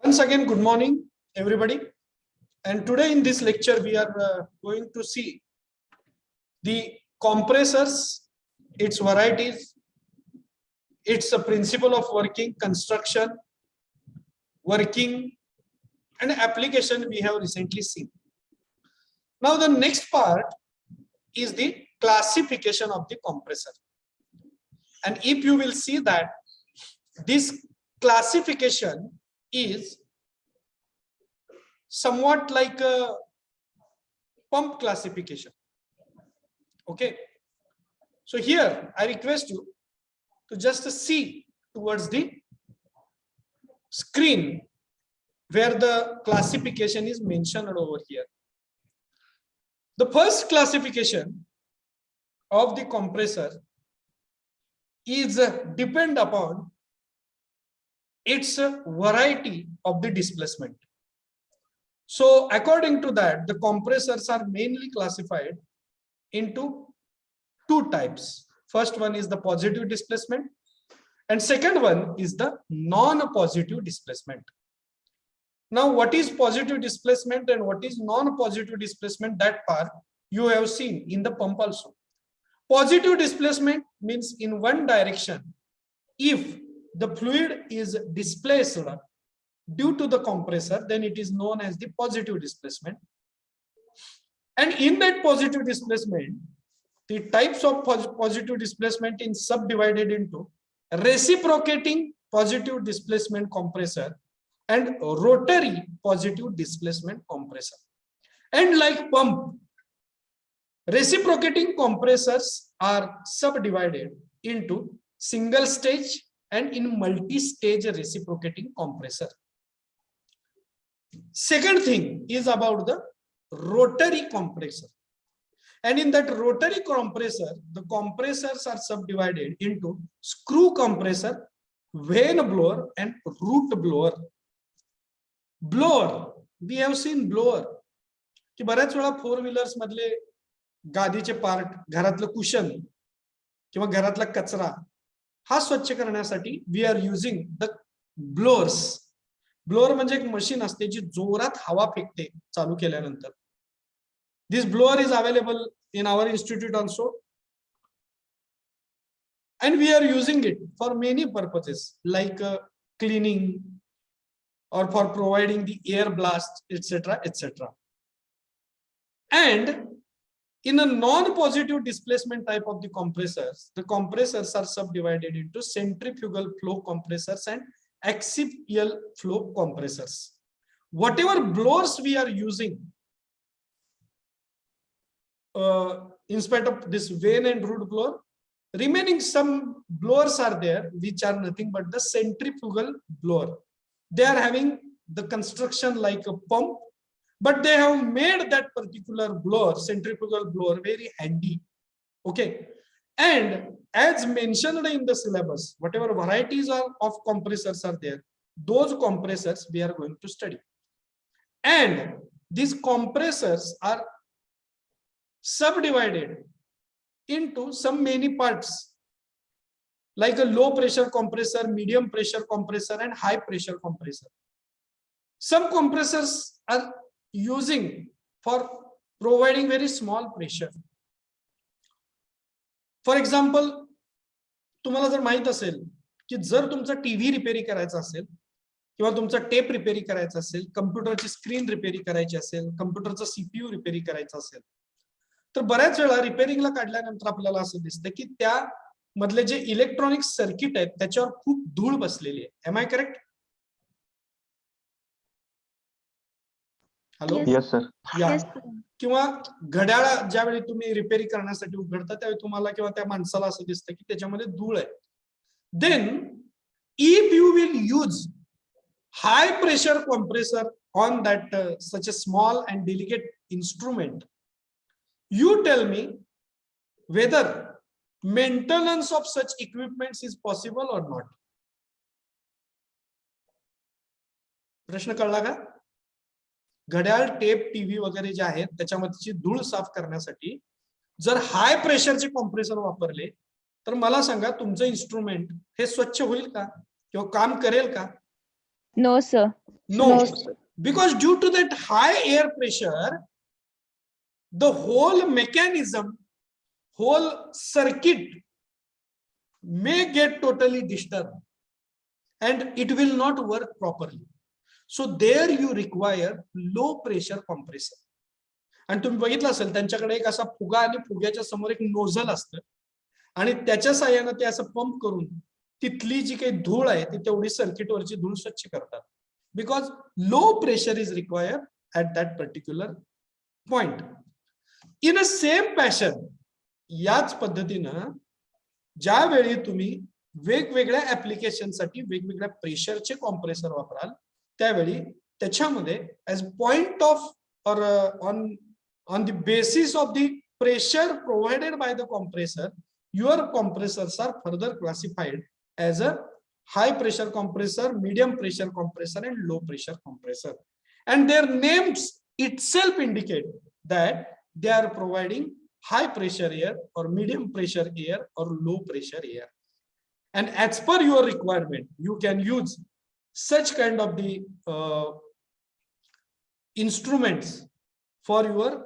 Once again, good morning, everybody. And today in this lecture, we are going to see the compressors, its varieties, its principle of working, construction, working, and application we have recently seen. Now, the next part is the classification of the compressor. And if you will see that this classification is somewhat like a pump classification. Okay, so here I request you to just see towards the screen where the classification is mentioned over here. The first classification of the compressor is depend upon its variety of the displacement. So according to that, the compressors are mainly classified into two types. First one is the positive displacement, and second one is the non-positive displacement. Now, what is positive displacement and what is non-positive displacement, that part you have seen in the pump also. Positive displacement means in one direction. If the fluid is displaced due to the compressor, then it is known as the positive displacement. And in that positive displacement, the types of positive displacement is subdivided into reciprocating positive displacement compressor and rotary positive displacement compressor. And like pump, reciprocating compressors are subdivided into single stage and in multi-stage reciprocating compressor. Second thing is about the rotary compressor. And in that rotary compressor, the compressors are subdivided into screw compressor, vane blower, and root blower. Blower, we have seen blower. की बऱ्याच वेळा four wheelers मधले गादीचे part, घरातलं cushion किंवा घरातला कचरा हा स्वच्छ करण्यासाठी we are using the blowers. Blower म्हणजे एक मशीन असते जी जोरात हवा फेकते चालू केल्यानंतर. This blower is available in our institute also, and we are using it for many purposes like cleaning or for providing the air blast, etc., etc. And in a non-positive displacement type of the compressors are subdivided into centrifugal flow compressors and axial flow compressors. Whatever blowers we are using, in spite of this vane and root blower, remaining some blowers are there which are nothing but the centrifugal blower. They are having the construction like a pump, but they have made that particular blower, centrifugal blower, very handy. Okay, and as mentioned in the syllabus, whatever varieties of compressors are there, those compressors we are going to study. And these compressors are subdivided into some many parts like a low pressure compressor, medium pressure compressor, and high pressure compressor. Some compressors are using for providing very small pressure. For example, तुम्हाला जर माहित असेल की जर तुमचा TV रिपेरी करायचा असेल किंवा तुमचा टेप रिपेरी करायचा असेल, कम्प्युटरची स्क्रीन रिपेरी करायची असेल, कम्प्युटरचा सीपीयू रिपेरी करायचा असेल, तर बऱ्याच वेळा रिपेरिंगला काढल्यानंतर आपल्याला असं दिसतं की त्या मधले जे इलेक्ट्रॉनिक सर्किट आहेत त्याच्यावर खूप धूळ बसलेली आहे. Am I correct? Hello, yes sir. या किंवा घड्याळ ज्यावेळी तुम्ही रिपेरी करण्यासाठी उघडता त्यावेळी तुम्हाला किंवा त्या माणसाला असं दिसतं की त्याच्यामध्ये धूळ आहे. Then if you will use high pressure compressor on that such a small and delicate instrument, you tell me whether maintenance of such equipments is possible or not. प्रश्न कळला का? घड्याळ, टेप, टीव्ही वगैरे जे आहेत त्याच्यामधची धूळ साफ करण्यासाठी जर हाय प्रेशरचे कॉम्प्रेसर वापरले तर मला सांगा तुमचं इन्स्ट्रुमेंट हे स्वच्छ होईल का किंवा काम करेल का? No sir. No, sir. because due to that high air pressure, the whole mechanism, whole circuit may get totally disturbed and it will not work properly. So there you require low pressure compressor. आणि तुम्ही बघितलं असेल त्यांच्याकडे एक असा फुगा आणि फुग्याच्या समोर एक नोझल असतं आणि त्याच्या साहाय्याने ते असं पंप करून तिथली जी काही धूळ आहे ती तेवढी सर्किटवरची धूळ स्वच्छ करतात. Because low pressure is required at that particular point. In a same passion, याच पद्धतीनं ज्यावेळी तुम्ही वेगवेगळ्या ऍप्लिकेशनसाठी वेगवेगळ्या प्रेशरचे कॉम्प्रेसर वापराल त्यावेळी त्याच्यामध्ये as point of or on the basis of the pressure provided by the compressor, your compressors are further classified as a high pressure compressor, medium pressure compressor and low pressure compressor, and their names itself indicate that they are providing high pressure air or medium pressure air or low pressure air, and as per your requirement you can use such kind of the instruments for your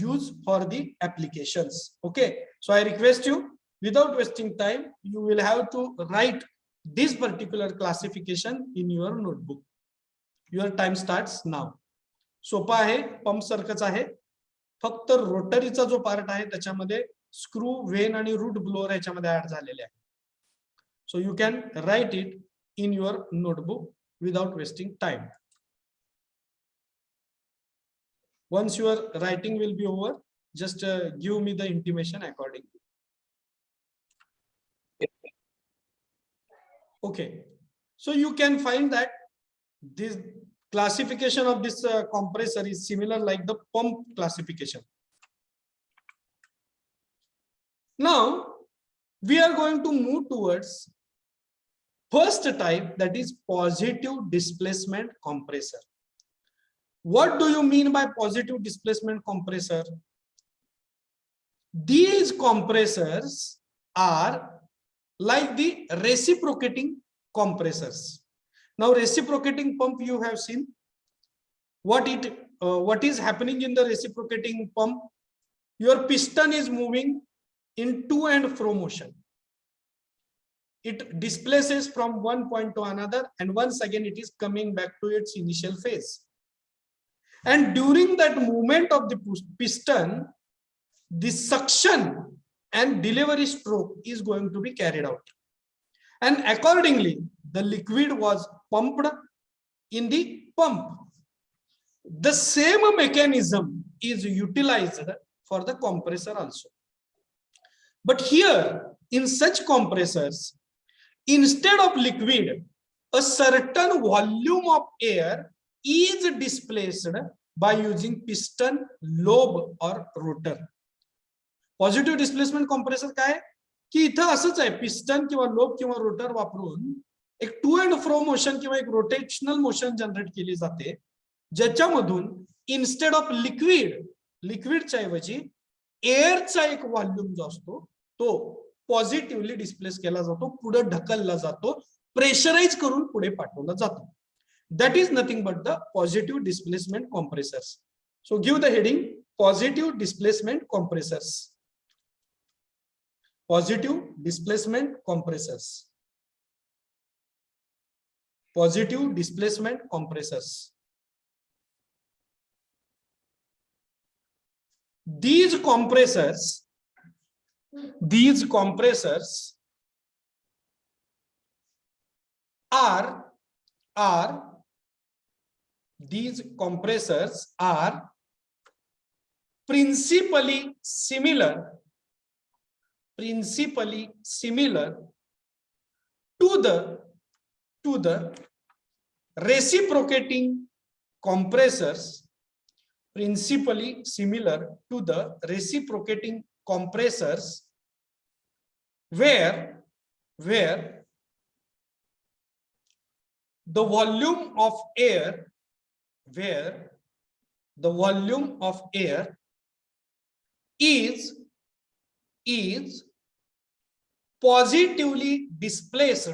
use for the applications. Okay, so I request you, without wasting time, you will have to write this particular classification in your notebook. Your time starts now. सोपा आहे, pump सारखंच आहे, फक्त रोटरीचा जो part आहे त्याच्यामध्ये screw, when आणि root blower ह्याच्यामध्ये add झालेले आहे. So you can write it in your notebook without wasting time. Once your writing will be over, just give me the intimation accordingly. Okay, so you can find that this classification of this compressor is similar like the pump classification. Now we are going to move towards first type, that is positive displacement compressor. What do you mean by positive displacement compressor? These compressors are like the reciprocating compressors. Now reciprocating pump you have seen. What is happening in the reciprocating pump? Your piston is moving in to and fro motion. It displaces from one point to another and once again it is coming back to its initial phase. And during that movement of the piston, the suction and delivery stroke is going to be carried out, and accordingly the liquid was pumped in the pump. The same mechanism is utilized for the compressor also, but here in such compressors, instead of liquid, a certain volume of air is displaced by using piston, lobe or rotor. Positive displacement compressor काय की इथं असंच आहे, piston किंवा lobe किंवा rotor वापरून एक two and fro motion किंवा एक रोटेशनल मोशन जनरेट केली जाते, ज्याच्यामधून इन्स्टेड ऑफ लिक्विडच्या ऐवजी एअरचा एक व्हॉल्यूम जो असतो तो पॉझिटिव्हली डिस्प्लेस केला जातो, पुढे ढकलला जातो, प्रेशराइज करून पुढे पाठवला जातो. That is nothing but the positive displacement compressors. So give the heading positive displacement compressors. Positive displacement compressors. Positive displacement compressors. These compressors are principally similar to the reciprocating compressors, principally similar to the reciprocating compressors where the volume of air is positively displaced,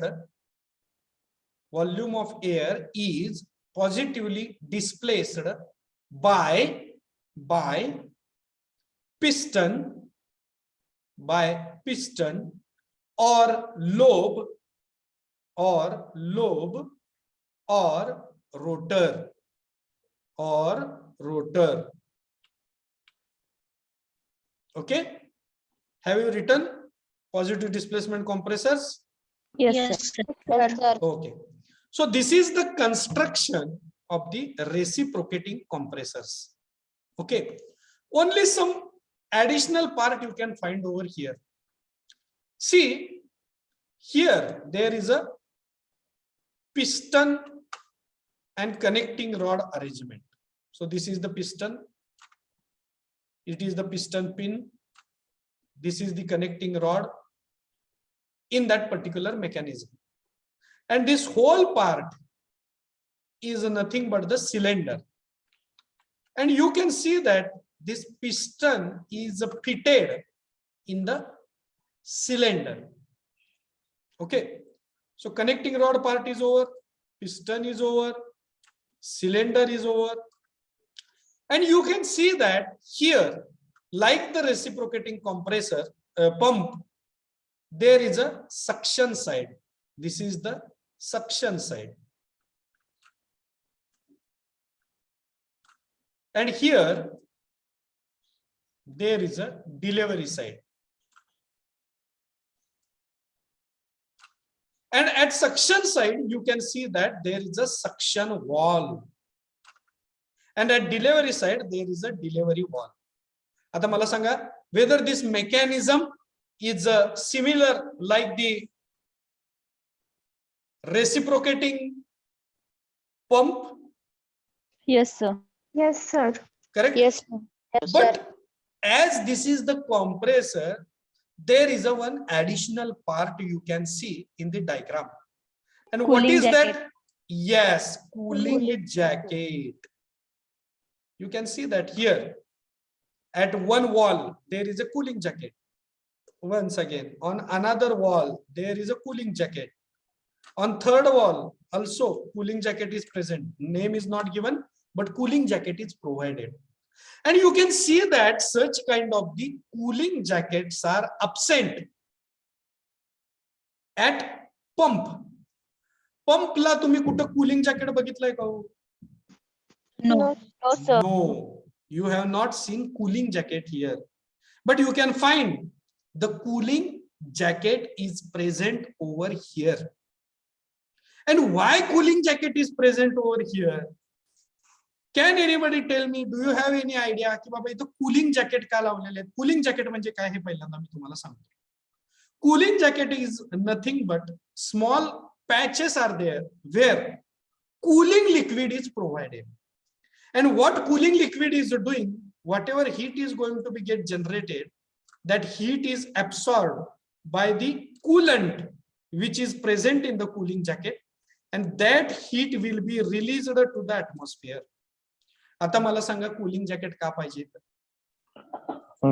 volume of air is positively displaced by piston or lobe or rotor Okay, have you written positive displacement compressors? Yes, sir. Yes, sir. Okay, so this is the construction of the reciprocating compressors. Okay, only some additional part you can find over here. See, here there is a piston and connecting rod arrangement. So this is the piston, it is the piston pin, this is the connecting rod in that particular mechanism, and this whole part is nothing but the cylinder. And you can see that this piston is fitted in the cylinder. Okay, so connecting rod part is over, piston is over, cylinder is over, and you can see that here, like the reciprocating compressor pump, there is a suction side. This is the suction side, and here there is a delivery side. And at suction side, you can see that there is a suction wall. And at delivery side, there is a delivery wall. आता मला सांगा, whether this mechanism is similar like the reciprocating pump? Yes, sir. Yes, sir. Correct? Yes, sir. Yes, sir. But as this is the compressor, there is a one additional part you can see in the diagram. And what Cooling is jacket. that? Yes, cooling jacket. You can see that here. At one wall, there is a cooling jacket. Once again, on another wall, there is a cooling jacket. On third wall, also cooling jacket is present. Name is not given, but cooling jacket is provided. And you can see that such kind of the cooling jackets are absent at pump. Pump ला तुम्ही कुठं cooling jacket बघितलंय का? No. No, sir. No, you have not seen cooling jacket here, but you can find the cooling jacket is present over here. And why cooling jacket is present over here? Can anybody tell me? Do you have any idea की बाबा इथं cooling jacket का लावलेले आहेत? Cooling jacket म्हणजे काय हे पहिल्यांदा मी तुम्हाला सांगतो. Cooling jacket is nothing but small patches are there where cooling liquid is provided. And what cooling liquid is doing, whatever heat is going to be get generated, that heat is absorbed by the coolant which is present in the cooling jacket, and that heat will be released to the atmosphere. आता मला सांगा cooling jacket का पाहिजे?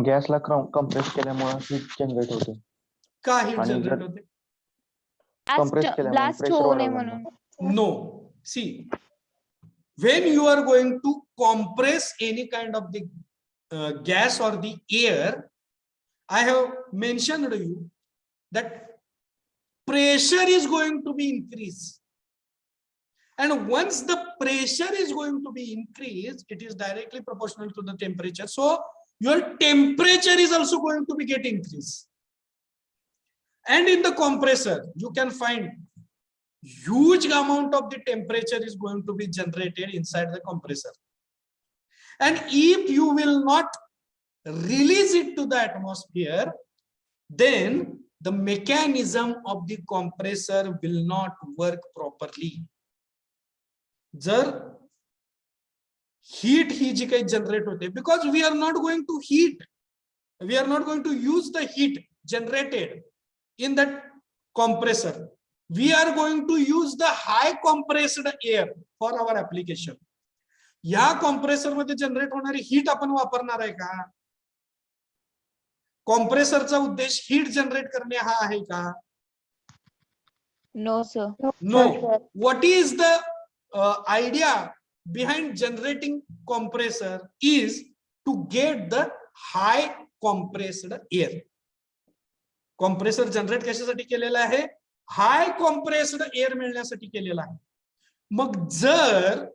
गॅसला compress केल्यामुळे heat generate होते. का heat generate होते? Compress केल्यामुळे blast pressure होऊ नये वाढवल्यामुळे. म्हणून. No. See, when you are going to compress any kind of the gas or the air, I have mentioned to you that pressure is going to be increased. And once the pressure is going to be increased, it is directly proportional to the temperature. So your temperature is also going to be get increased. And in the compressor, you can find huge amount of the temperature is going to be generated inside the compressor. And if you will not release it to the atmosphere, then the mechanism of the compressor will not work properly. जर heat ही जी काही generate होते, because we are not going to heat, we are not going to use the heat generated in that compressor. We are going to use the high compressed air for our application. या compressor मध्ये generate होणारी heat आपण वापरणार आहे का? कॉम्प्रेसरचा उद्देश heat generate करणे हा आहे का? No, sir. No. What is the idea behind generating compressor is to get the high compressed air. Compressor generate कशासाठी केलेला आहे? हाय कॉम्प्रेस्ड एअर मिळण्यासाठी केलेला आहे. मग जर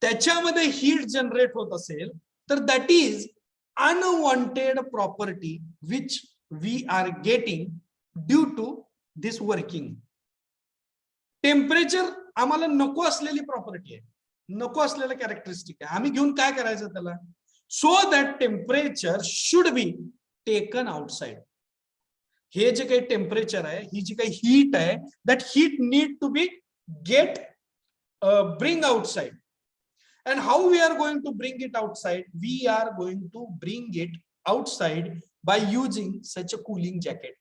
त्याच्यामध्ये हीट जनरेट होत असेल तर that is unwanted property which we are getting due to this working. Temperature आम्हाला नको असलेली प्रॉपर्टी आहे, नको असलेलं कॅरेक्टरिस्टिक आहे. आम्ही घेऊन काय करायचं त्याला? So that temperature should be taken outside. हे जे काही टेम्परेचर आहे, ही जी काही हीट आहे, that heat need to be get bring outside. And how we are going to bring it outside? We are going to bring it outside by using such a cooling jacket.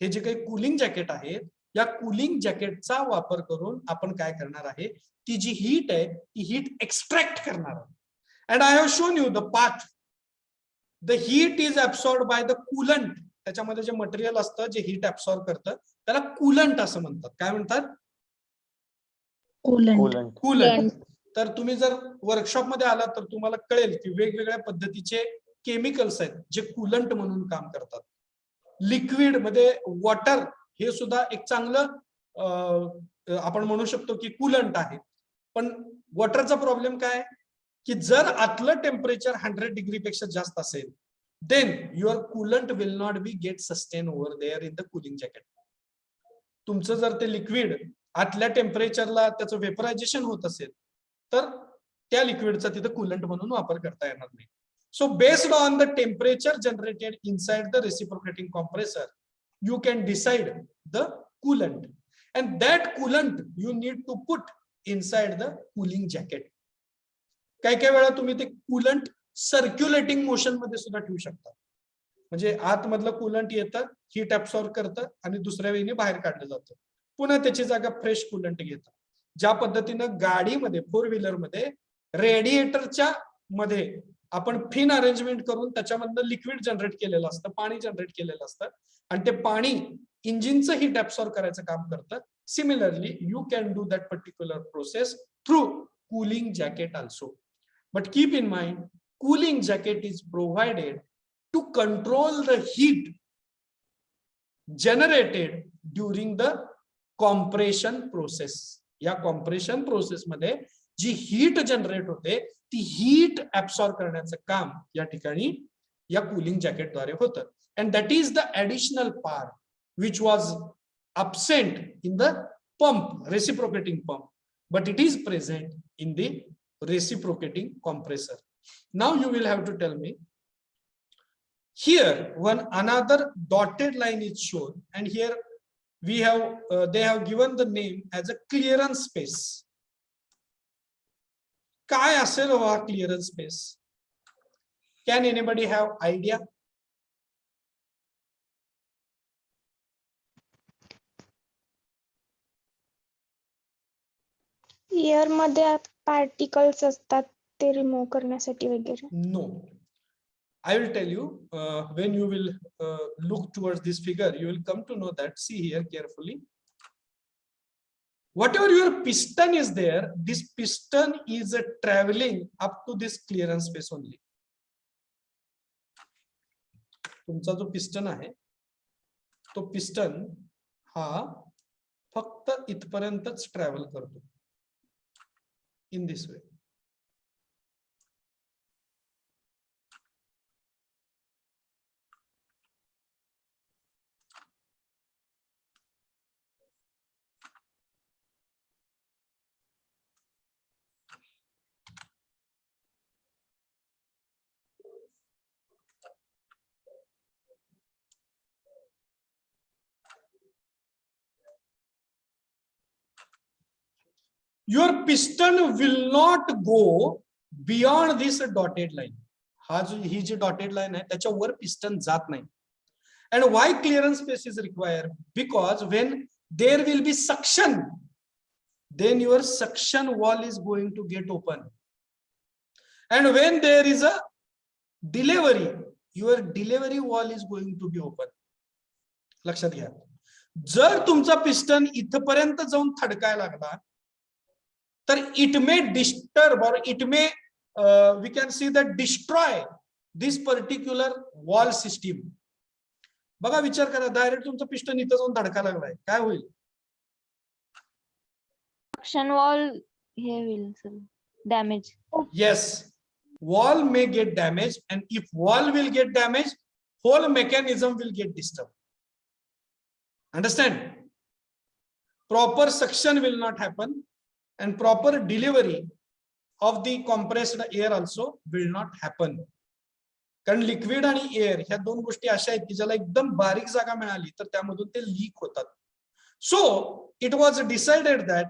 हे जे काही cooling jacket आहे, या cooling जॅकेटचा वापर करून आपण काय करणार आहे? ती जी हीट आहे ती हीट एक्सट्रॅक्ट करणार आहे. And I have shown you the path. The heat is absorbed by the coolant. त्याच्यामध्ये जे मटेरियल असतं जे हीट ऍब्सॉर्ब करतं त्याला कूलंट असं म्हणतात. काय म्हणतात? Coolant. कूलंट. तर तुम्ही जर वर्कशॉप मध्ये आलात तर तुम्हाला कळेल की वेगवेगळ्या पद्धतीचे केमिकल्स आहेत जे कूलंट म्हणून काम करतात. लिक्विड मध्ये वॉटर हे सुद्धा एक चांगलं आपण म्हणू शकतो की कूलंट आहे. पण वॉटरचा प्रॉब्लेम काय की जर आतलं टेम्परेचर 100 डिग्री पेक्षा जास्त असेल then your coolant will not be get sustain over there in the cooling jacket. तुमचं जर ते लिक्विड आतल्या टेम्परेचरला त्याचं वेपरायझेशन होत असेल तर त्या लिक्विडचा तिथे कूलंट म्हणून वापर करता येणार नाही. So based on the temperature generated inside the reciprocating compressor you can decide the coolant, and that coolant you need to put inside the cooling jacket. काही काही वेळा तुम्ही ते कूलंट सर्क्युलेटिंग मोशन मध्ये सुद्धा ठेवू शकता. म्हणजे आतमधलं कूलंट येतं, हीट ऍब्सॉर्ब करतं आणि दुसऱ्या वेळी बाहेर काढलं जातं. पुन्हा त्याची जागा फ्रेश कूलंट घेतं. ज्या पद्धतीनं गाडीमध्ये 4 व्हीलर मध्ये रेडिएटरच्या मध्ये आपण फिन अरेंजमेंट करून त्याच्यामधनं लिक्विड जनरेट केलेलं असतं, पाणी जनरेट केलेलं असतं आणि ते पाणी इंजिनचं हीट ऍब्सॉर्ब करायचं काम करतं. Similarly you can do that particular process through cooling jacket also. But keep in mind, cooling jacket is provided to control the heat generated during the compression process. या compression process मध्ये जी heat generate होते ती heat absorb करण्याचं काम या ठिकाणी या cooling jacket द्वारे होतं. And that is the additional part which was absent in the pump, reciprocating pump, but it is present in the reciprocating compressor. Now you will have to tell me here when another dotted line is shown, and here we have they have given the name as a clearance space. काय असेल हा clearance space? Can anybody have idea? Air मध्ये particles असतात ते remove करण्यासाठी वगैरे. No, I will tell you when you will look towards this figure, you will come to know that. See here carefully. Whatever your piston is there, this piston is traveling up to this clearance space only. तुमचा जो piston आहे तो piston हा फक्त इथपर्यंतच travel करतो in this way. Your piston will not go beyond this dotted line. ही जी dotted line आहे त्याच्या वर piston जात नाही. And why clearance space is required? Because when there will be suction, then your suction wall is going to get open. And when there is a delivery, your delivery wall is going to be open. लक्षात घ्या. जर तुमचा piston इथपर्यंत जाऊन थडकायला लागला तर it may disturb और it may we can see that destroy this particular wall system. बघा विचार करा, डायरेक्ट तुमचं पिस्टन इथं जाऊन धडका लागलाय, काय होईल? Suction wall हे होईल sir damage. Yes, wall may get damaged, and if wall will get damaged, whole mechanism will get disturbed. Understand? Proper suction will not happen, and proper delivery of the compressed air also will not happen. कारण liquid आणि air ह्या दोन गोष्टी अशा आहेत की ज्याला एकदम बारीक जागा मिळाली तर त्यामधून ते लीक होतात. So it was decided that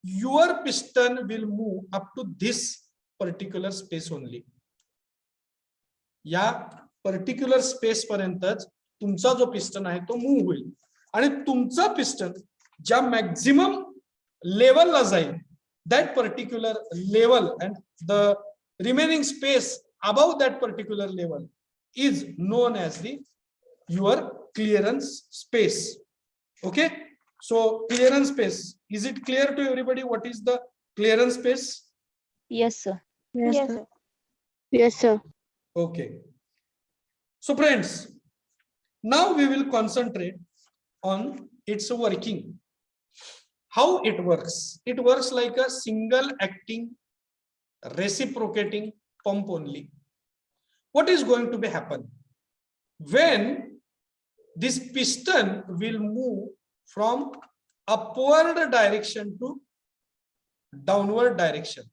your piston will move up to this particular space only. या पर्टिक्युलर स्पेस पर्यंतच तुमचा जो पिस्टन आहे तो मूव्ह होईल आणि तुमचा पिस्टन ज्या मॅक्झिमम लेवलला जाईल that particular level and the remaining space above that particular level is known as the your clearance space. Okay, so clearance space, is it clear to everybody what is the clearance space? Yes sir. Yes, sir. Yes sir. Okay, so friends, now we will concentrate on its working, how it works. It works like a single acting reciprocating pump only. What is going to be happen when this piston will move from upward direction to downward direction?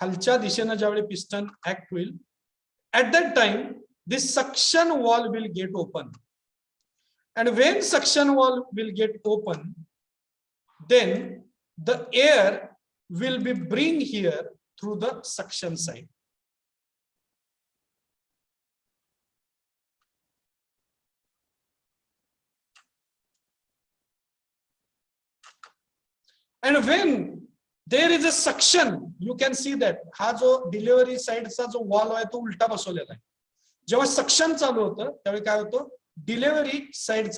खालच्या दिशेने ज्यावेळी piston act will, at that time this suction wall will get open, and when suction wall will get open, then the air will be bring here through the suction side. And when there is a suction, you can see that हा जो delivery साइडचा जो wall आहे तो उलटा बसवलेला आहे. जेव्हा suction चालू होतं त्यावेळी काय होतं, डिलिव्हरी साइडचा